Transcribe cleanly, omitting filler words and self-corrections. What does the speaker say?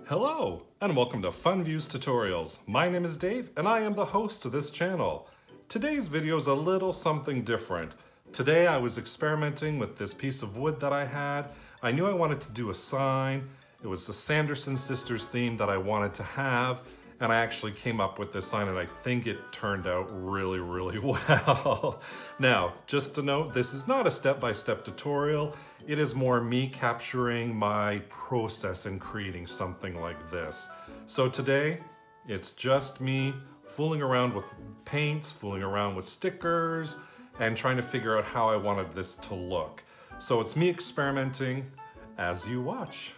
Hello, and welcome to Fun Views Tutorials. My name is Dave, and I am the host of this channel. Today's video is a little something different. Today I was experimenting with this piece of wood that I had. I knew I wanted to do a sign. It was the Sanderson Sisters theme that I wanted to have, and I actually came up with this sign, and I think it turned out really, really well. Now, just to note, this is not a step-by-step tutorial. It is more me capturing my process in creating something like this. So today, it's just me fooling around with paints, fooling around with stickers, and trying to figure out how I wanted this to look. So it's me experimenting as you watch.